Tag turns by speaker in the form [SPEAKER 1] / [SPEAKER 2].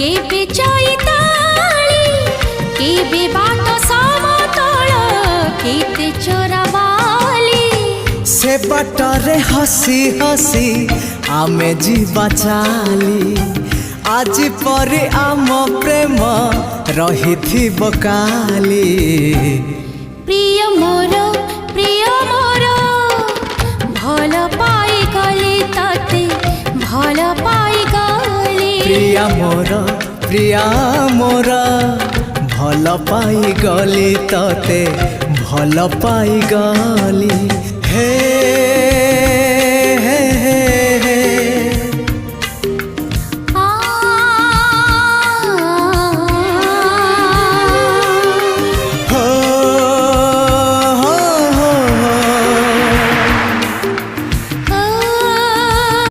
[SPEAKER 1] केबे चैताली केबे बाट समतल केते चोराबाली
[SPEAKER 2] से बाटरे हसी हसी आमे जीवा चाली आज परे आम प्रेम रही काली
[SPEAKER 1] प्रिय मोर भल पाई गली तते भल पाई गली
[SPEAKER 2] प्रिया मोर भल पाई गली तते भल पाई गली हे